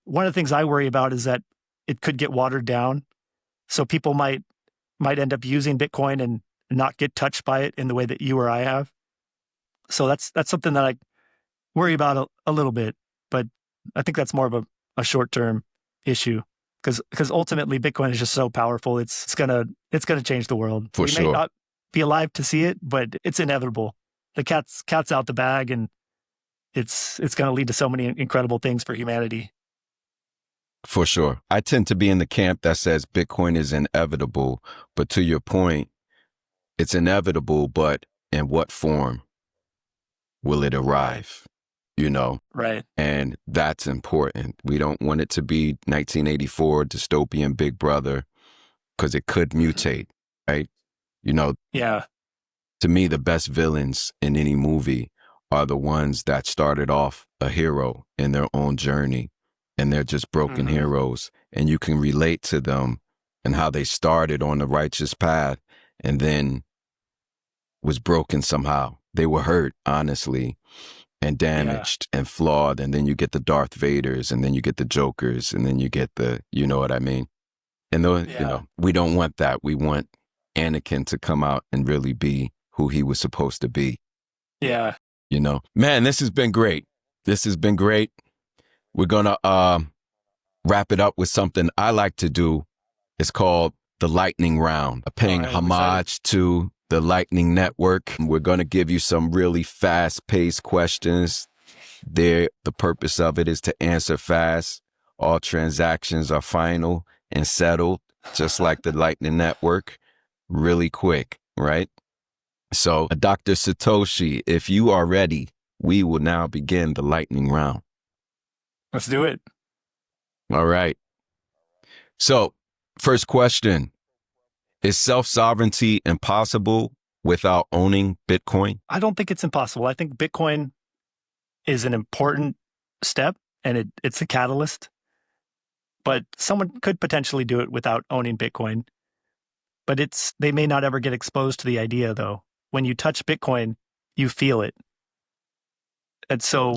A: one of the things I worry about is that it could get watered down, so people might end up using Bitcoin and not get touched by it in the way that you or I have. So that's something that I worry about a little bit, but I think that's more of a short-term issue, because ultimately Bitcoin is just so powerful. It's gonna change the world.
B: For sure.
A: We may not be alive to see it, but it's inevitable. The cat's out the bag, and it's going to lead to so many incredible things for humanity.
B: For sure. I tend to be in the camp that says Bitcoin is inevitable, but to your point, it's inevitable, but in what form will it arrive?
A: Right.
B: And that's important. We don't want it to be 1984 dystopian Big Brother, because it could mutate, right?
A: Yeah.
B: To me, the best villains in any movie are the ones that started off a hero in their own journey, and they're just broken heroes, and you can relate to them and how they started on the righteous path and then was broken somehow. They were hurt, honestly, and damaged and flawed. And then you get the Darth Vaders, and then you get the Jokers, and then you get the, you know what I mean? And those, you know, we don't want that. We want Anakin to come out and really be who he was supposed to be.
A: Yeah.
B: You know, man, this has been great. This has been great. We're going to wrap it up with something I like to do. It's called the lightning round, paying homage to the Lightning Network. We're going to give you some really fast-paced questions. The purpose of it is to answer fast. All transactions are final and settled, just like the Lightning Network, really quick, right? So, Dr. Satoshi, if you are ready, we will now begin the lightning round.
A: Let's do it.
B: All right. So, first question. Is self-sovereignty impossible without owning Bitcoin?
A: I don't think it's impossible. I think Bitcoin is an important step, and it's a catalyst. But someone could potentially do it without owning Bitcoin. But they may not ever get exposed to the idea, though. When you touch Bitcoin, you feel it. And so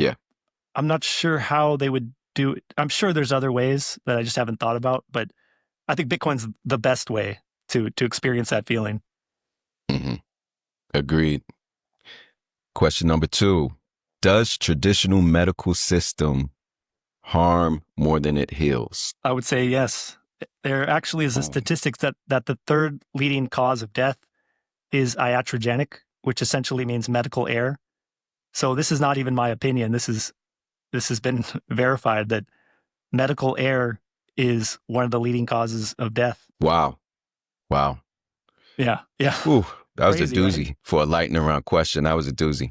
A: I'm not sure how they would do it. I'm sure there's other ways that I just haven't thought about, but I think Bitcoin's the best way to experience that feeling.
B: Mm-hmm. Agreed. Question number 2. Does traditional medical system harm more than it heals?
A: I would say yes. There actually is a statistics that the third leading cause of death is iatrogenic, which essentially means medical error. So this is not even my opinion. This has been verified that medical error is one of the leading causes of death.
B: Wow.
A: Yeah.
B: Ooh, that was
A: Crazy,
B: a doozy, right? For a lightning round question. That was a doozy.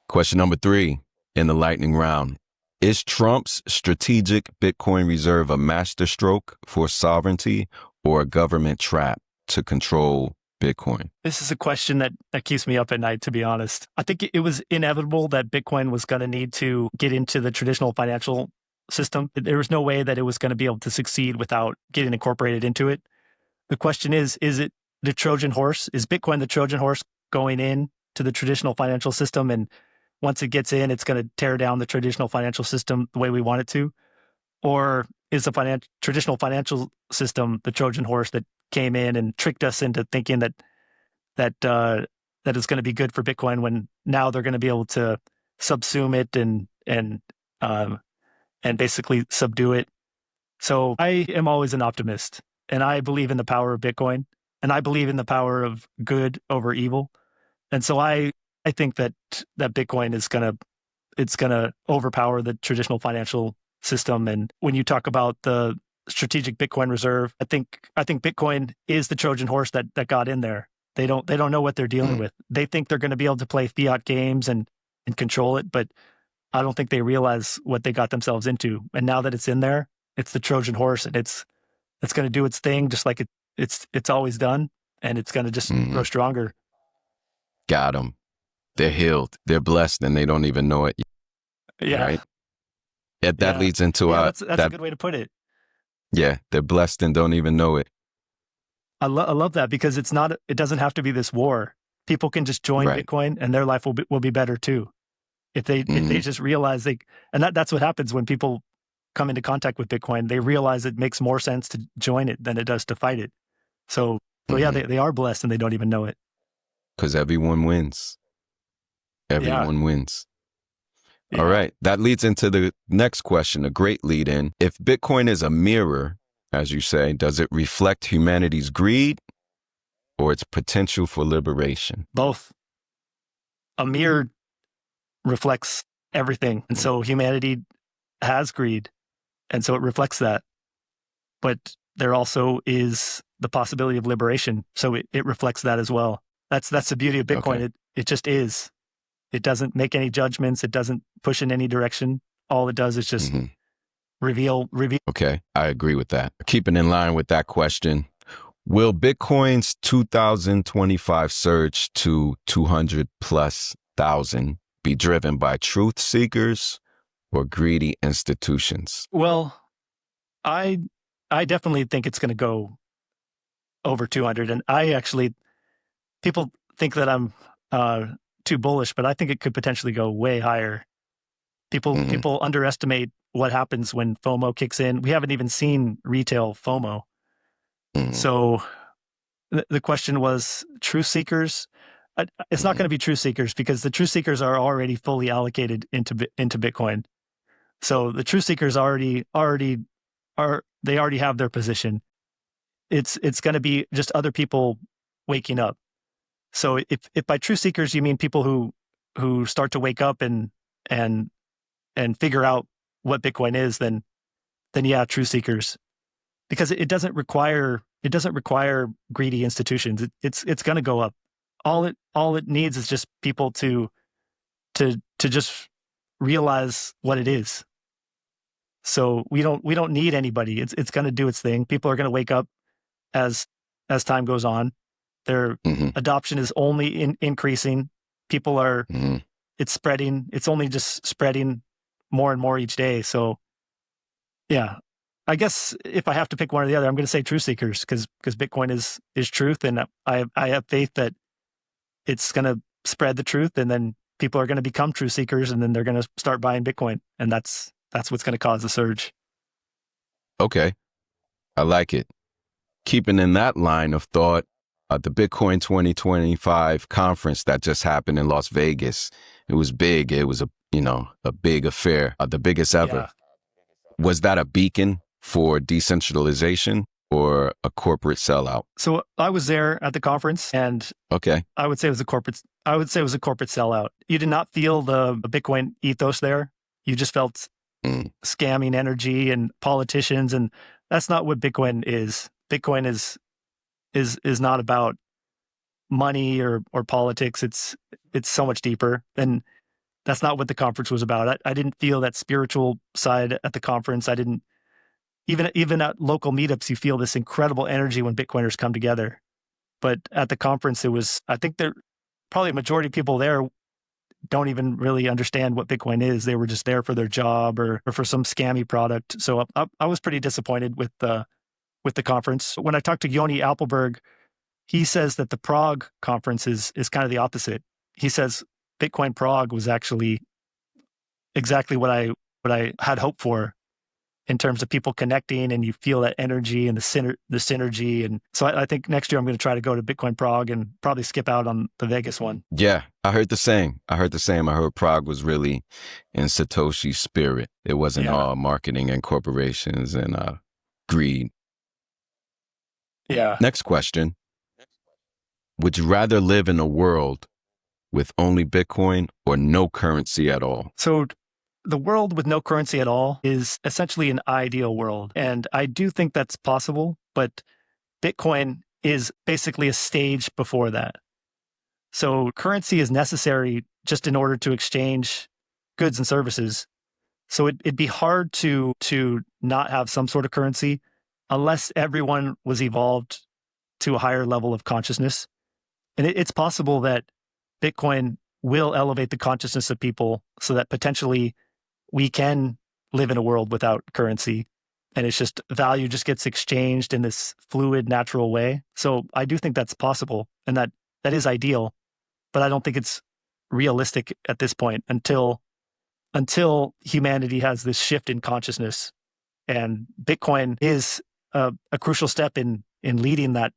B: Question number 3 in the lightning round. Is Trump's strategic Bitcoin reserve a masterstroke for sovereignty or a government trap to control Bitcoin?
A: This is a question that keeps me up at night, to be honest. I think it was inevitable that Bitcoin was going to need to get into the traditional financial system. There was no way that it was going to be able to succeed without getting incorporated into it. The question is it the Trojan horse? Is Bitcoin the Trojan horse going in to the traditional financial system? And once it gets in, it's going to tear down the traditional financial system the way we want it to? Or is the traditional financial system the Trojan horse that came in and tricked us into thinking that it's going to be good for Bitcoin, when now they're going to be able to subsume it and basically subdue it? So I am always an optimist, and I believe in the power of Bitcoin, and I believe in the power of good over evil. And so I think that Bitcoin is going to overpower the traditional financial system. And when you talk about the strategic Bitcoin reserve, I think Bitcoin is the Trojan horse that got in there. They don't know what they're dealing with. They think they're going to be able to play fiat games and control it, but I don't think they realize what they got themselves into. And now that it's in there, it's the Trojan horse, and it's going to do its thing just like it's always done, and it's going to just grow stronger.
B: Got them. They're healed. They're blessed, and they don't even know it.
A: Yeah.
B: Right? That leads into
A: that's a good way to put it.
B: Yeah, they're blessed and don't even know it.
A: I love that, because it doesn't have to be this war. People can just join Bitcoin, and their life will be better too. If they just realize and that's what happens when people come into contact with Bitcoin. They realize it makes more sense to join it than it does to fight it. So yeah, they are blessed and they don't even know it.
B: Because everyone wins. Everyone wins.
A: Yeah.
B: All right. That leads into the next question, a great lead in. If Bitcoin is a mirror, as you say, does it reflect humanity's greed or its potential for liberation?
A: Both. A mirror reflects everything. And so humanity has greed, and so it reflects that. But there also is the possibility of liberation. So it reflects that as well. That's the beauty of Bitcoin. Okay. It just is. It doesn't make any judgments. It doesn't push in any direction. All it does is just reveal.
B: Okay, I agree with that. Keeping in line with that question, will Bitcoin's 2025 surge to 200,000+ be driven by truth seekers or greedy institutions?
A: Well, I I definitely think it's going to go over 200. And people think that I'm too bullish, but I think it could potentially go way higher.
B: Hmm.
A: People underestimate what happens when FOMO kicks in. We haven't even seen retail FOMO.
B: Hmm.
A: So the question was truth seekers. It's not
B: Hmm.
A: going to be truth seekers because the truth seekers are already fully allocated into Bitcoin. So the truth seekers already have their position. It's going to be just other people waking up. So if by truth seekers you mean people who start to wake up and and figure out what Bitcoin is, then yeah, truth seekers, because it doesn't require greedy institutions. It's going to go up. All it needs is just people to just realize what it is. So we don't need anybody. It's going to do its thing. People are going to wake up as as time goes on. Their
B: Hmm.
A: adoption is only increasing. People are
B: Hmm.
A: it's spreading. It's only just spreading more and more each day. So yeah, I guess if I have to pick one or the other, I'm going to say truth seekers because Bitcoin is truth, and I have faith that it's going to spread the truth, and then people are going to become truth seekers, and then they're going to start buying Bitcoin, and that's what's going to cause the surge.
B: Okay, I like it. Keeping in that line of thought, the Bitcoin 2025 conference that just happened in Las Vegas, it was big. It was a big affair, the biggest ever.
A: Yeah.
B: Was that a beacon for decentralization or a corporate sellout?
A: So I was there at the conference, and
B: Okay.
A: I would say it was a corporate. I would say it was a corporate sellout. You did not feel the Bitcoin ethos there. You just felt
B: Mm.
A: scamming energy and politicians, and that's not what Bitcoin is. Bitcoin is not about money or politics. It's so much deeper, and that's not what the conference was about. I didn't feel that spiritual side at the conference. I didn't even at local meetups. You feel this incredible energy when Bitcoiners come together. But at the conference, it was. I think there probably a majority of people there don't even really understand what Bitcoin is. They were just there for their job or for some scammy product. So I was pretty disappointed with the conference. When I talked to Yoni Appelberg, he says that the Prague conference is kind of the opposite. He says Bitcoin Prague was actually exactly what I had hoped for in terms of people connecting, and you feel that energy and the synergy. And so I think next year I'm going to try to go to Bitcoin Prague and probably skip out on the Vegas one.
B: Yeah, I heard the same. I heard the same. I heard Prague was really in Satoshi's spirit. It wasn't
A: Yeah.
B: all marketing and corporations and greed.
A: Yeah.
B: Next question. Would you rather live in a world with only Bitcoin or no currency at all?
A: So the world with no currency at all is essentially an ideal world. And I do think that's possible, but Bitcoin is basically a stage before that. So currency is necessary just in order to exchange goods and services. So it'd be hard to not have some sort of currency unless everyone was evolved to a higher level of consciousness. And it's possible that Bitcoin will elevate the consciousness of people so that potentially we can live in a world without currency, and it's just value just gets exchanged in this fluid, natural way. So I do think that's possible, and that is ideal, but I don't think it's realistic at this point until humanity has this shift in consciousness. And Bitcoin is a crucial step in leading that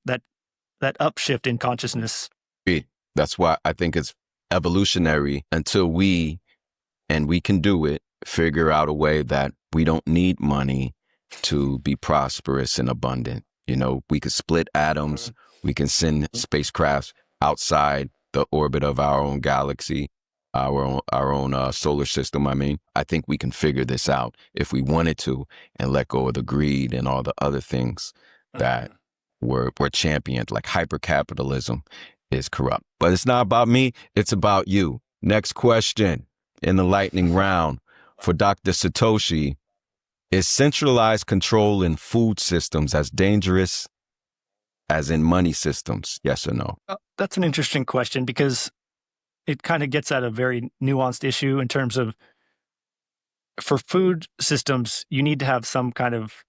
A: upshift in consciousness.
B: That's why I think it's evolutionary until we can do it, figure out a way that we don't need money to be prosperous and abundant. We could split atoms, we can send spacecrafts outside the orbit of our own galaxy, our own solar system. I think we can figure this out if we wanted to and let go of the greed and all the other things that were championed, like hyper-capitalism is corrupt. But it's not about me, it's about you. Next question in the lightning round for Dr. Satoshi. Is centralized control in food systems as dangerous as in money systems? Yes or no?
A: That's an interesting question because it kind of gets at a very nuanced issue in terms of for food systems, you need to have some kind of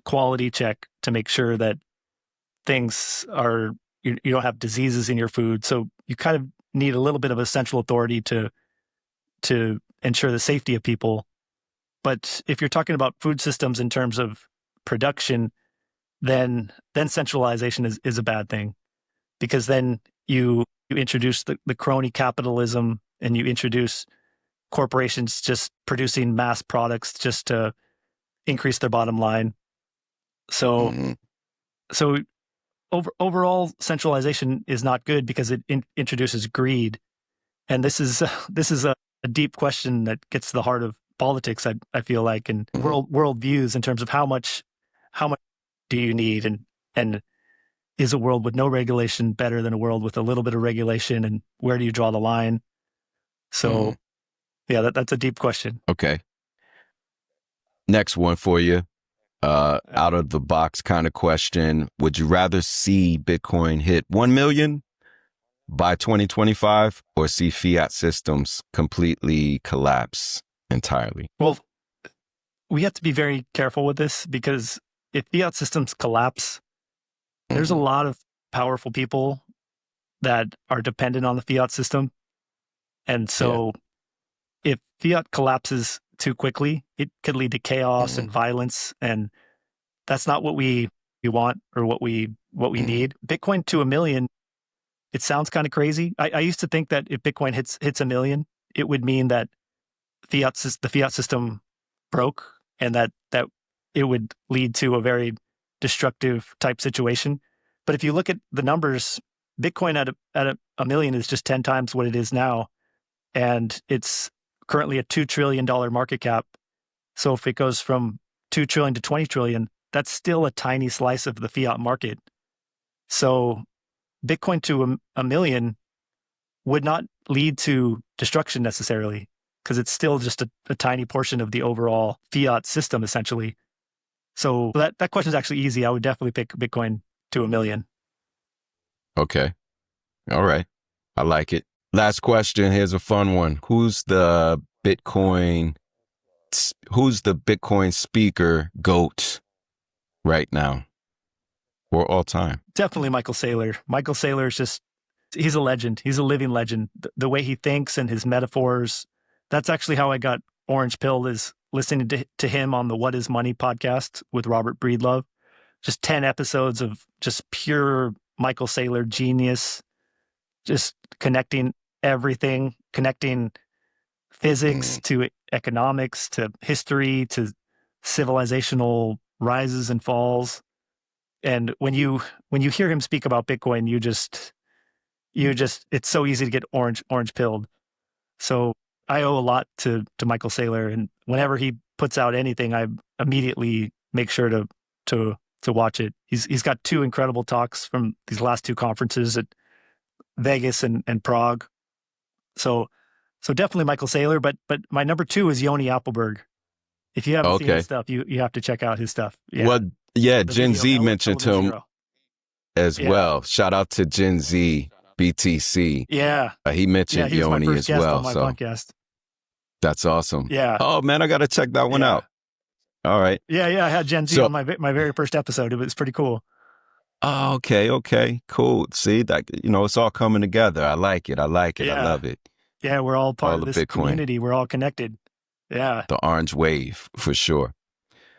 A: quality check to make sure that things are, you don't have diseases in your food. So you kind of need a little bit of a central authority to ensure the safety of people. But if you're talking about food systems in terms of production, then centralization is a bad thing, because then you introduce the crony capitalism, and you introduce corporations just producing mass products just to increase their bottom line. So
B: Mm-hmm.
A: so overall centralization is not good because it introduces greed. And this is a deep question that gets to the heart of politics, I feel like, and world views in terms of how much do you need, and is a world with no regulation better than a world with a little bit of regulation, and where do you draw the line? So yeah, that's a deep question.
B: Okay. Next one for you. Out of the box kind of question. Would you rather see Bitcoin hit 1 million by 2025 or see fiat systems completely collapse entirely?
A: Well, we have to be very careful with this, because if fiat systems collapse, there's a lot of powerful people that are dependent on the fiat system. And so if fiat collapses too quickly, it could lead to chaos and violence. And that's not what we want, or what we need. Bitcoin to 1 million, it sounds kind of crazy. I used to think that if Bitcoin hits 1 million, it would mean that the fiat system broke, and that it would lead to a very destructive type situation. But if you look at the numbers, Bitcoin at a million is just 10 times what it is now, and it's currently a $2 trillion market cap. So if it goes from 2 trillion to 20 trillion, that's still a tiny slice of the fiat market. So Bitcoin to a million would not lead to destruction necessarily, because it's still just a tiny portion of the overall fiat system, essentially. So that question is actually easy. I would definitely pick Bitcoin to 1 million.
B: Okay. All right. I like it. Last question. Here's a fun one. Who's the Bitcoin speaker GOAT right now or all time?
A: Definitely Michael Saylor. Michael Saylor is he's a legend. He's a living legend. The way he thinks and his metaphors, that's actually how I got orange pilled, is listening to him on the What is Money podcast with Robert Breedlove. Just 10 episodes of just pure Michael Saylor genius, just connecting everything, connecting physics to economics, to history, to civilizational rises and falls. And when you hear him speak about Bitcoin, you just it's so easy to get orange pilled. So I owe a lot to Michael Saylor, and whenever he puts out anything, I immediately make sure to watch it. He's got 2 incredible talks from these last 2 conferences at Vegas and Prague. So definitely Michael Saylor, but my number 2 is Yoni Appelberg. If you haven't seen his stuff, you have to check out his stuff. Yeah.
B: Well, yeah,
A: The
B: Gen
A: video
B: Z mentioned him
A: Zero.
B: as well. Shout out to Gen Z BTC.
A: Yeah.
B: He mentioned
A: he was my
B: Yoni
A: first
B: as
A: guest
B: well.
A: on my
B: So
A: podcast.
B: that's awesome.
A: Yeah.
B: Oh man, I got to check that one out. All right.
A: Yeah. I had Gen Z on my very first episode. It was pretty cool.
B: Oh, okay. Cool. See that, it's all coming together. I like it. I love it.
A: Yeah. We're all part of this
B: Bitcoin
A: community. We're all connected. Yeah.
B: The orange wave for sure.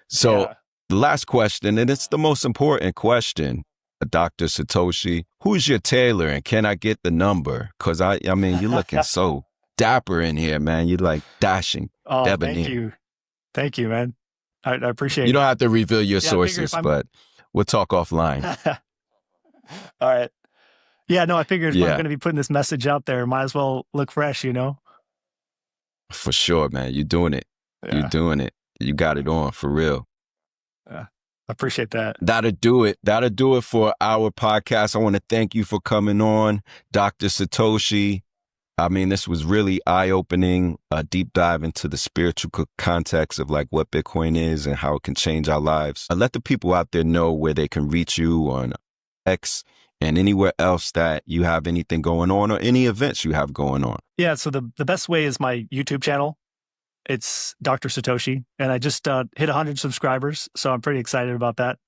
B: So the last question, and it's the most important question, Dr. Satoshi, who's your tailor and can I get the number? Because I mean, you're looking so dapper in here, man. You're like dashing.
A: Oh,
B: debonair.
A: Thank you, man. I appreciate it.
B: You don't have to reveal your sources, but we'll talk offline.
A: All right. Yeah, no, I figured if I'm going to be putting this message out there, might as well look fresh,
B: For sure, man. You're doing it. Yeah. You're doing it. You got it on for real.
A: I appreciate that.
B: That'll do it. That'll do it for our podcast. I want to thank you for coming on, Dr. Satoshi. I mean, this was really eye-opening, a deep dive into the spiritual context of like what Bitcoin is and how it can change our lives. Let the people out there know where they can reach you on X and anywhere else that you have anything going on or any events you have going on.
A: Yeah, so the best way is my YouTube channel. It's Dr. Satoshi, and I just hit 100 subscribers, so I'm pretty excited about that.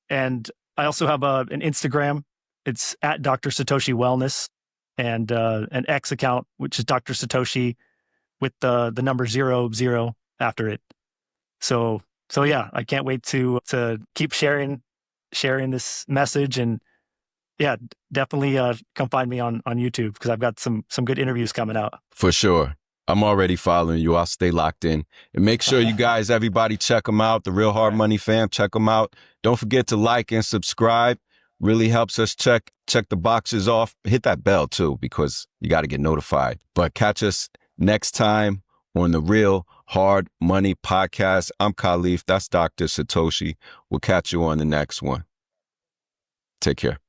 A: And I also have an Instagram. It's at Dr. Satoshi Wellness, and an X account, which is Dr. Satoshi with the number 00 after it. So yeah, I can't wait to keep sharing this message, and yeah, definitely come find me on YouTube, because I've got some good interviews coming out.
B: For sure. I'm already following you. I'll stay locked in. And make sure you guys, everybody, check them out. The Real Hard Money fam, check them out. Don't forget to like and subscribe. Really helps us check the boxes off. Hit that bell too, because you got to get notified. But catch us next time on the Real Hard Money podcast. I'm Khalif. That's Dr. Satoshi. We'll catch you on the next one. Take care.